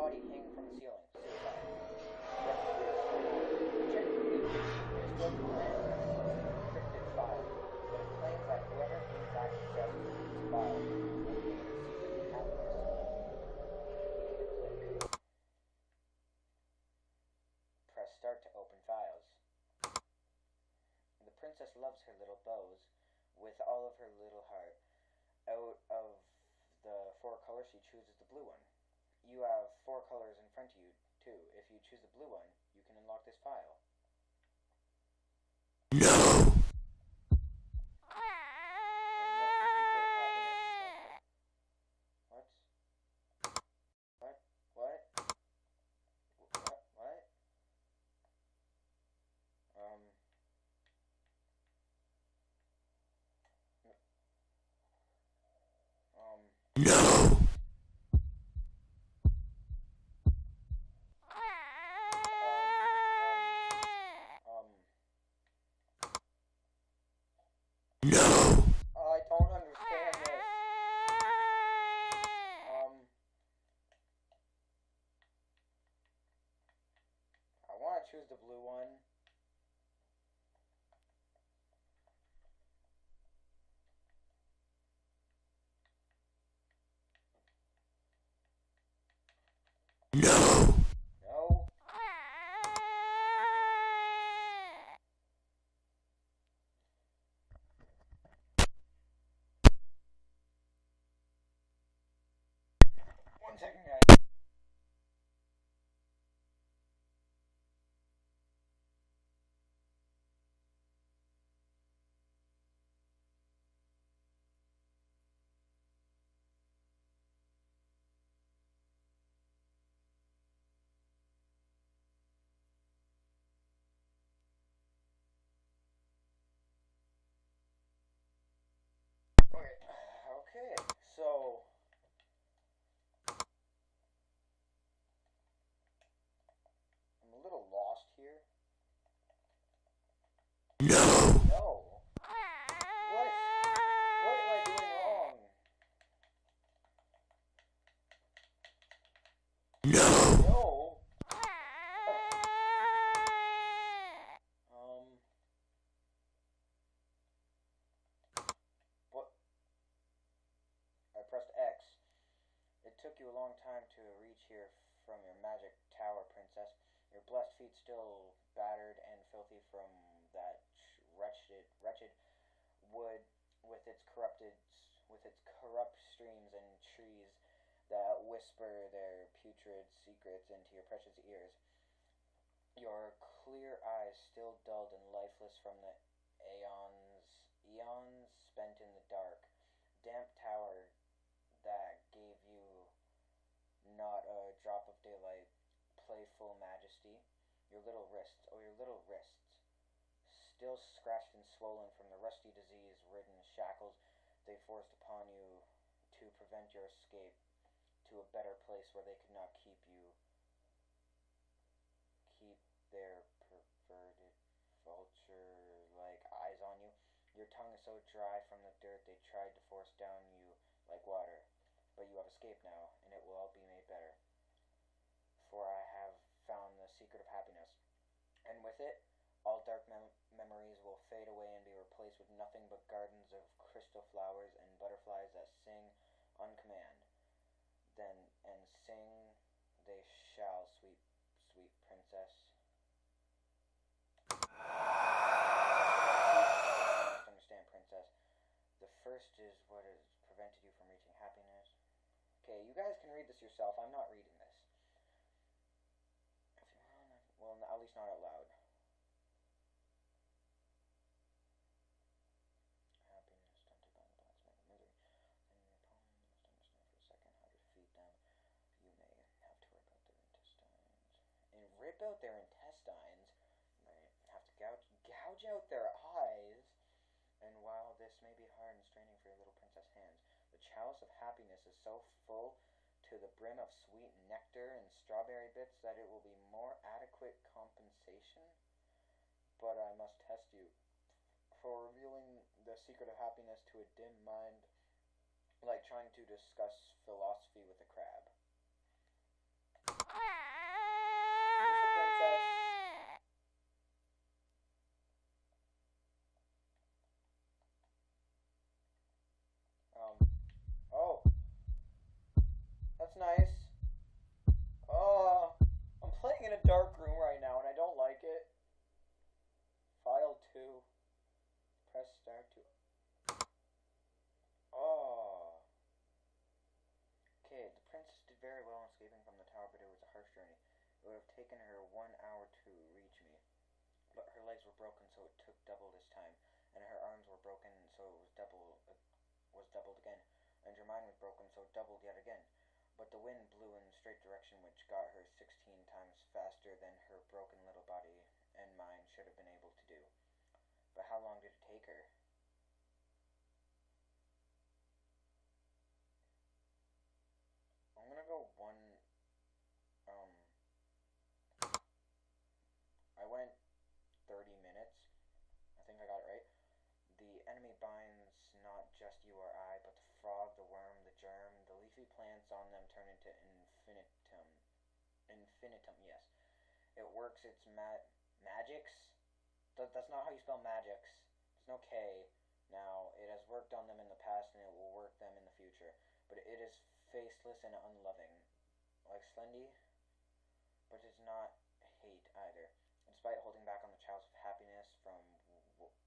body hanging from the ceiling. Suicide. Yet it is still encrypted file, but it claims that whoever gains access to these files will gain the secret of happiness. Click. Press start to open files. The princess loves her little bows with all of her little heart. Out of the 4 colors, she chooses the blue one. You have 4 colors in front of you, too. If you choose the blue one, you can unlock this file. No! What? What? What? What? What? No! No! I don't understand this. I want to choose the blue one. No! No. One second, guys. Okay, so I'm a little lost here. No! No. What? What am I doing wrong? No! No. What? I pressed X. It took you a long time to reach here from your magic tower, princess. Your blessed feet still battered and filthy from that wretched wood with its corrupt streams and trees that whisper their putrid secrets into your precious ears. Your clear eyes still dulled and lifeless from the eons spent in the dark, damp tower that gave you not a drop of daylight, playful majesty. Your little wrists, still scratched and swollen from the rusty disease-ridden shackles they forced upon you to prevent your escape to a better place where they could not keep their perverted vulture-like eyes on you. Your tongue is so dry from the dirt they tried to force down you like water. But you have escaped now, and it will all be made better. For I have found the secret of happiness. And with it, all dark memories will fade away and be replaced with nothing but gardens of crystal flowers and butterflies that sing on command. Then, and sing they shall, sweet, sweet princess. You must understand, princess. The first is what has prevented you from reaching happiness. Okay, you guys can read this yourself. I'm not reading this. Well, at least not out loud. Happiness, don't take on the blacksmith of misery. And your opponent, you must understand for a second how to defeat them. You may have to rip out their intestines. And rip out their intestines? You might have to gouge out their eyes. And while this may be hard and straining for your little princess hands, the chalice of happiness is so full to the brim of sweet nectar and strawberry bits that it will be more adequate compensation. But I must test you for revealing the secret of happiness to a dim mind, like trying to discuss philosophy with a crab. It would have taken her 1 hour to reach me, but her legs were broken, so it took double this time, and her arms were broken, so it was doubled again, and her mind was broken, so it doubled yet again. But the wind blew in a straight direction, which got her 16 times faster than her broken little body and mine should have been able to do. But how long did it take her? I'm gonna go um, I went 30 minutes. I think I got it right. The enemy binds not just you or I, but the frog, the worm, the germ, the leafy plants on them turn into infinitum. Infinitum, yes. It works its magics. That's not how you spell magics. There's no K. Now, it has worked on them in the past and it will work them in the future. But it is faceless and unloving. Like Slendy, but it is not hate either. Despite holding back on the chalice of happiness from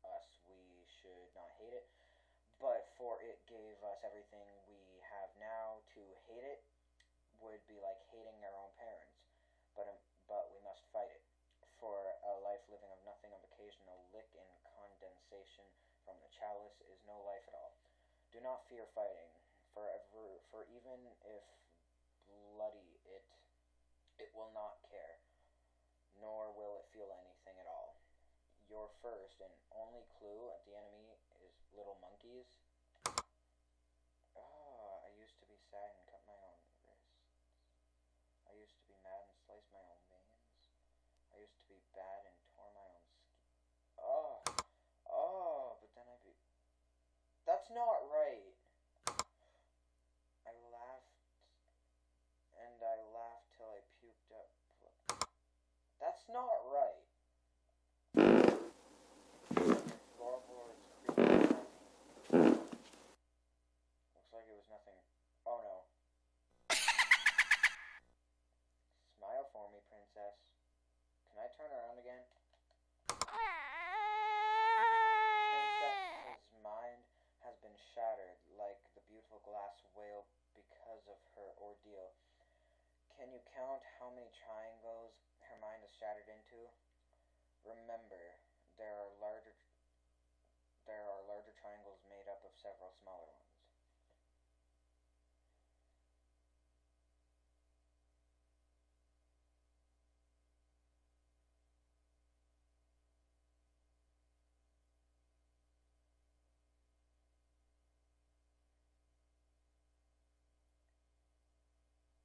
us, we should not hate it. But for it gave us everything we have now, to hate it would be like hating our own parents. But we must fight it. For a life living of nothing, of occasional lick and condensation from the chalice is no life at all. Do not fear fighting, for even if bloody it will not care, nor will it feel anything at all. Your first and only clue at the enemy is little monkeys. Oh, I used to be sad and cut my own wrists. I used to be mad and sliced my own veins. I used to be bad and tore my own skin. But then I be... That's not right. I laughed, and I laughed till I puked up. That's not right. Floorboards creaking around me. Looks like it was nothing. Oh no. Smile for me, princess. Can I turn around again? Princess's mind has been shattered like the beautiful glass whale because of her ordeal. Can you count how many triangles her mind is shattered into? Remember, there are larger triangles made up of several smaller ones.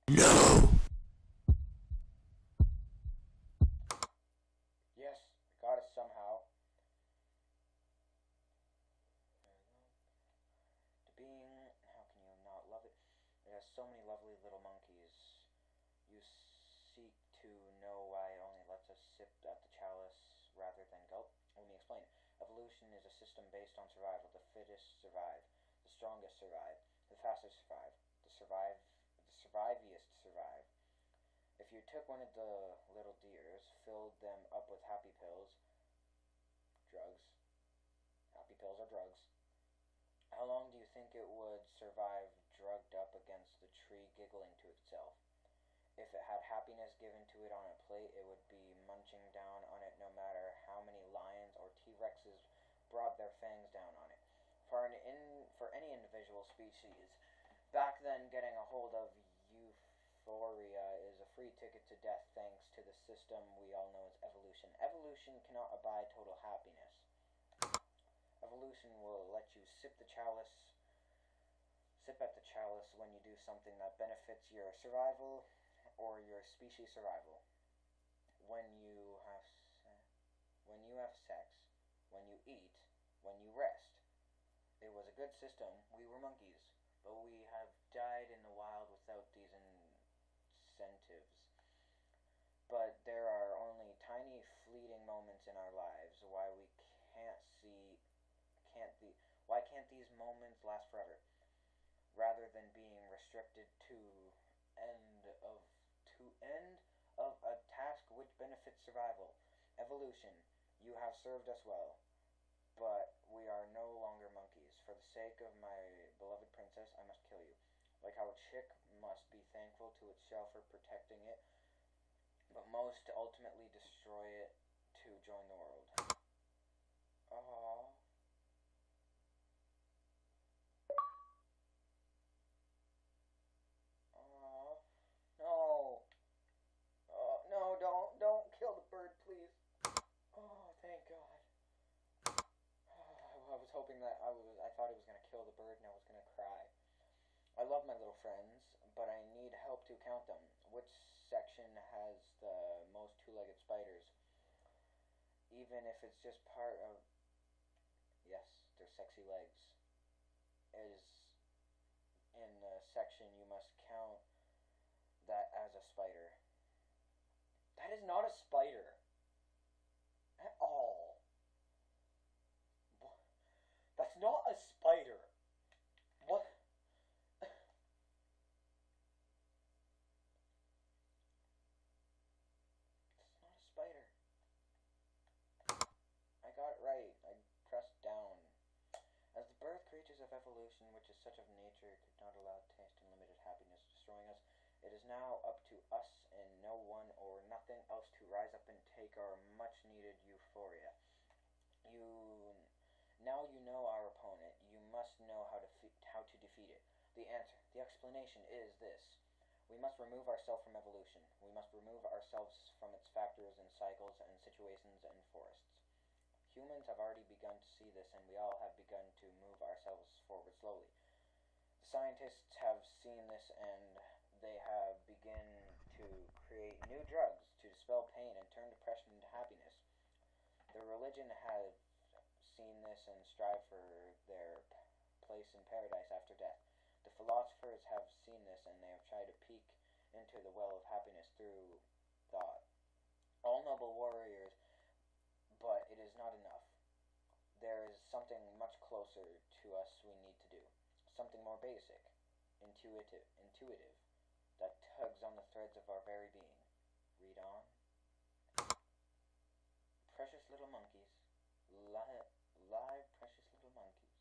No! Yes, I got it somehow. The being, how can you not love it? It has so many lovely little monkeys. You seek to know why it only lets us sip at the chalice rather than gulp? Let me explain. Evolution is a system based on survival. The fittest survive. The strongest survive. The fastest survive. The surviviest survive. If you took one of the little deers, filled them up with happy pills, drugs, happy pills are drugs, how long do you think it would survive drugged up against the tree giggling to itself? If it had happiness given to it on a plate, it would be munching down on it no matter how many lions or T-Rexes brought their fangs down on it. For any individual species, back then getting a hold of euphoria is a free ticket to death thanks to the system we all know as evolution. Evolution cannot abide total happiness. Evolution will let you sip at the chalice when you do something that benefits your survival or your species survival. When you have sex, when you eat, when you rest. It was a good system. We were monkeys, but we have died in the wild without these incentives. But there are only tiny fleeting moments in our lives. Why can't these moments last forever? Rather than being restricted to end of a task which benefits survival. Evolution, you have served us well, but we are no longer monkeys. For the sake of my beloved princess, I must kill you. Like how a chick must be thankful to its shell for protecting it, but most ultimately destroy it to join the world. Oh. Oh. No. Oh, no, don't kill the bird, please. Oh, thank God. I was hoping that I thought it was going to kill the bird and I was going to cry. I love my little friends, but I need help to count them. Which section has the most two-legged spiders? Even if it's just part of... Yes, their sexy legs. Is in the section you must count that as a spider. That is not a spider. At all. That's not a spider. What? It's not a spider. I got it right. I pressed down. As the birth creatures of evolution, which is such of nature, could not allow taste and limited happiness destroying us, it is now up to us and no one or nothing else to rise up and take our much-needed euphoria. Now you know our opponent. You must know how to defeat it. The answer, the explanation is this. We must remove ourselves from evolution. We must remove ourselves from its factors and cycles and situations and forests. Humans have already begun to see this, and we all have begun to move ourselves forward slowly. The scientists have seen this, and they have begun to create new drugs to dispel pain and turn depression into happiness. The religion have seen this and strive for their place in paradise after death. The philosophers have seen this, and they have tried to peek into the well of happiness through thought. All noble warriors, but it is not enough. There is something much closer to us we need to do. Something more basic, intuitive, that tugs on the threads of our very being. Read on. Precious little monkeys, live precious little monkeys.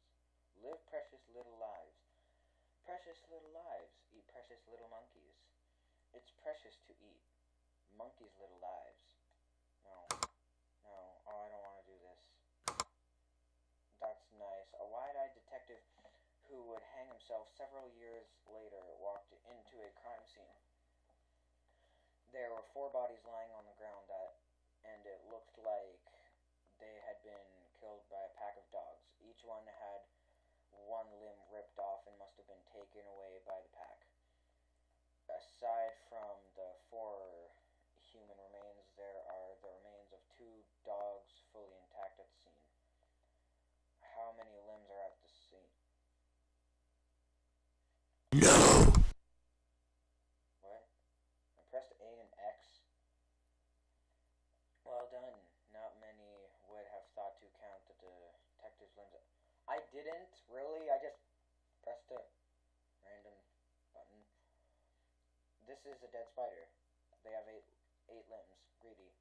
Live precious little lives. Precious little lives, eat precious little monkeys. It's precious to eat monkeys' little lives. No, oh, I don't want to do this. That's nice. A wide-eyed detective who would hang himself several years later walked into a crime scene. There were 4 bodies lying on the ground and it looked like they had been killed by a pack of dogs. Each one had one limb ripped off and must have been taken away by the pack. Aside from the 4 human remains, there are the remains of 2 dogs fully intact at the scene. How many limbs are at the scene? No! What? I pressed A and X. Well done. Not many would have thought to count the detective's limbs. I didn't, really. I just pressed a random button. This is a dead spider. They have eight limbs. Greedy.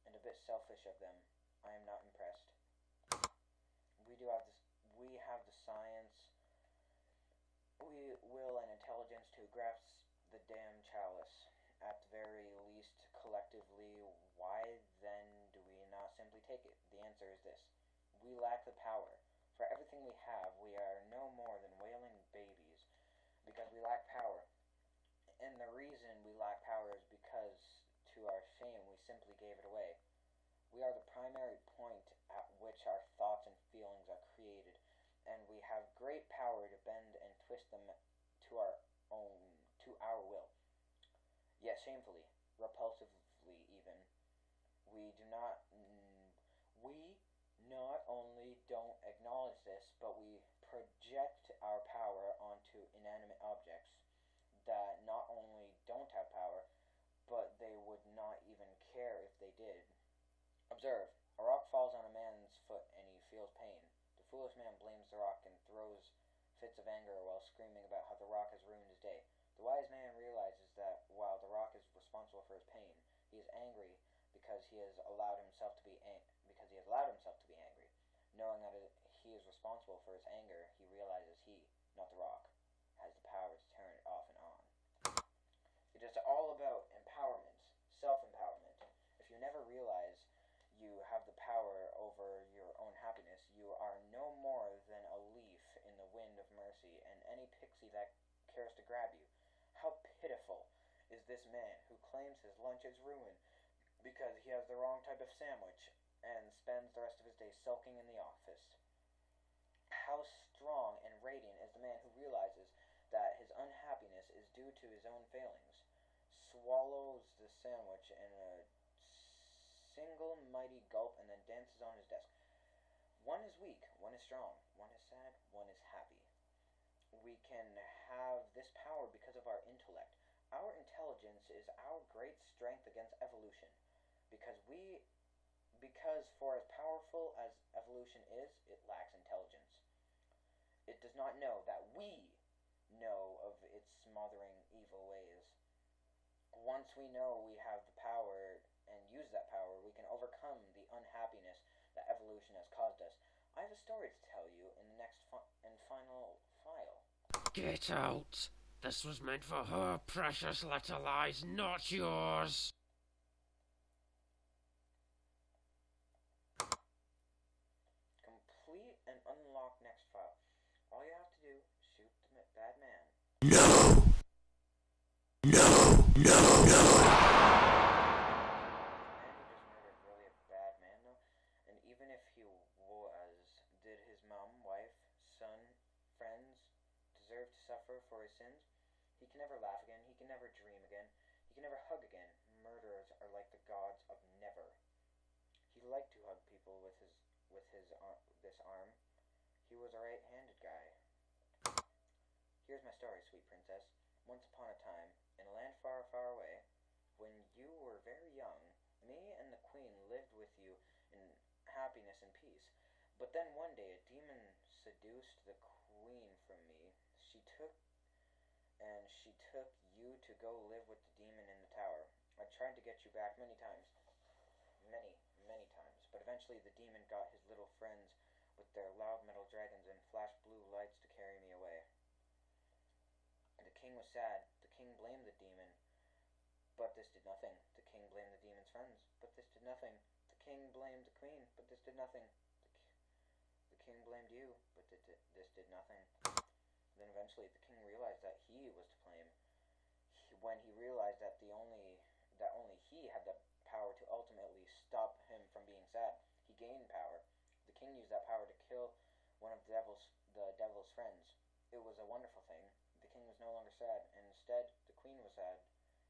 And a bit selfish of them. I am not impressed. We have the science, will, and intelligence to grasp the damn chalice. At the very least, collectively, why then do we not simply take it? The answer is this. We lack the power. For everything we have, we are no more than wailing babies, because we lack power. And the reason we lack power is because, to our shame, we simply gave it away. We are the primary point at which our thoughts and feelings are created, and we have great power to bend and twist them to our will. Yet shamefully, repulsively even, we not only don't acknowledge this, but we project our power onto inanimate objects that not only don't have power, but they would not even care if they did. Observe, a rock falls on a man's foot and he feels pain. The foolish man blames the rock and throws fits of anger while screaming about how the rock has ruined his day. The wise man realizes that while the rock is responsible for his pain, he is angry because he has allowed himself to be angry. Knowing that he is responsible for his anger, he realizes he, not the rock, has the power to turn it off and on. It is all about empowerment, self-empowerment. grab you. How pitiful is this man who claims his lunch is ruined because he has the wrong type of sandwich and spends the rest of his day sulking in the office. How strong and radiant is the man who realizes that his unhappiness is due to his own failings, swallows the sandwich in a single mighty gulp, and then dances on his desk. One is weak, one is strong, one is sad, one is happy. We can have this power because of our intellect. Our intelligence is our great strength against evolution. Because for as powerful as evolution is, it lacks intelligence. It does not know that we know of its smothering evil ways. Once we know we have the power and use that power, we can overcome the unhappiness that evolution has caused us. I have a story to tell you in the next and final file. Get out! This was meant for her precious little eyes, not yours! Complete and unlock next file. All you have to do is shoot the bad man. No! No! No! No! Even if he was, did his mom, wife, son, friends deserve to suffer for his sins? He can never laugh again. He can never dream again. He can never hug again. Murderers are like the gods of never. He liked to hug people with this arm. He was a right-handed guy. Here's my story, sweet princess. Once upon a time, in a land far, far away, when you were very young, me and the queen lived with you in happiness and peace. But then one day a demon seduced the queen from me. She took you to go live with the demon in the tower. I tried to get you back many times. Many times. But eventually the demon got his little friends with their loud metal dragons and flashed blue lights to carry me away. The king was sad. The king blamed the demon, but this did nothing. The king blamed the demon's friends, but this did nothing. The king blamed the queen, but this did nothing. The king blamed you, but this did nothing. Then eventually the king realized that he was to blame. When he realized that only he had the power to ultimately stop him from being sad, he gained power. The king used that power to kill one of the devil's friends. It was a wonderful thing. The king was no longer sad, and instead the queen was sad.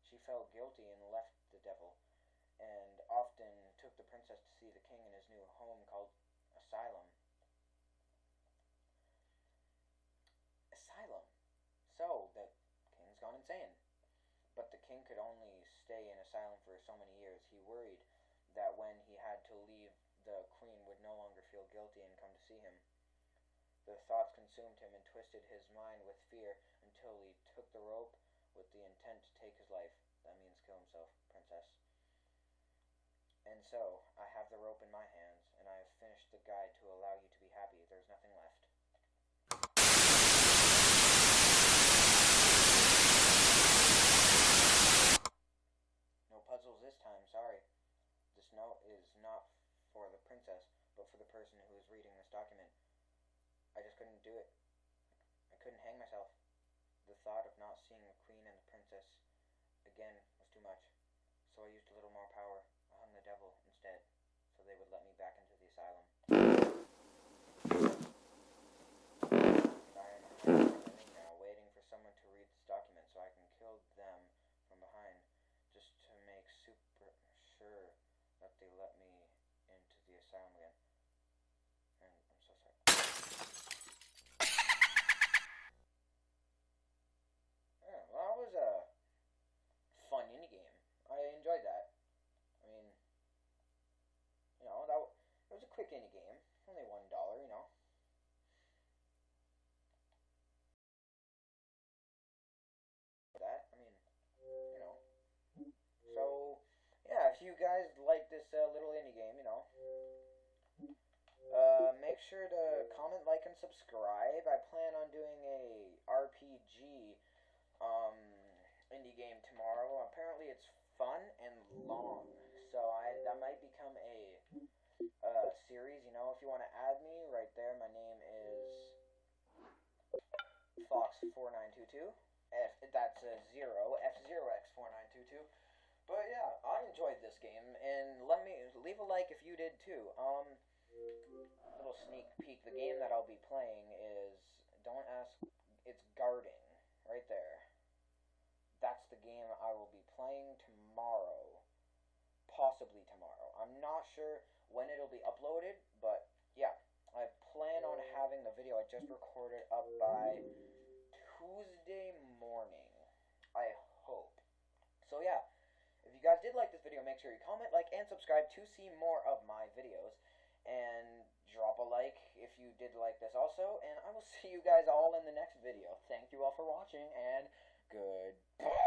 She felt guilty and left the devil, and often took the princess to see the king in his new home called Asylum. Asylum. So, the king's gone insane. But the king could only stay in asylum for so many years. He worried that when he had to leave, the queen would no longer feel guilty and come to see him. The thoughts consumed him and twisted his mind with fear until he took the rope with the intent to take his life. That means kill himself, princess. And so, I have the rope in my hands, and I have finished the guide to allow you to be happy. There's nothing left. No puzzles this time, sorry. This note is not for the princess, but for the person who is reading this document. I just couldn't do it. I couldn't hang myself. The thought of not seeing the queen and the princess again was too much. So I used a little more power. I hung the devil instead, so they would let me back into the asylum. I am hiding now, waiting for someone to read this document so I can kill them from behind, just to make super sure that they let me into the asylum again. And I'm so sorry. Yeah, well, that was a fun indie game. I enjoyed that. I mean, it was a quick indie game. Only $1, That, I mean, So, yeah, if you guys like this little indie game, make sure to comment, like, and subscribe. I plan on doing a RPG indie game tomorrow. Apparently, it's fun and long, so that might become a series. If you want to add me, right there, my name is Fox4922, That's a zero, F0X4922. But yeah, I enjoyed this game, and let me leave a like if you did too. Little sneak peek. The game that I'll be playing is, don't ask. It's guarding right there. That's the game I will be playing tomorrow, possibly tomorrow. I'm not sure when it'll be uploaded, but yeah, I plan on having the video I just recorded up by Tuesday morning. I hope. So yeah, if you guys did like this video, make sure you comment, like, and subscribe to see more of my videos. And drop a like if you did like this also. And I will see you guys all in the next video. Thank you all for watching, and goodbye.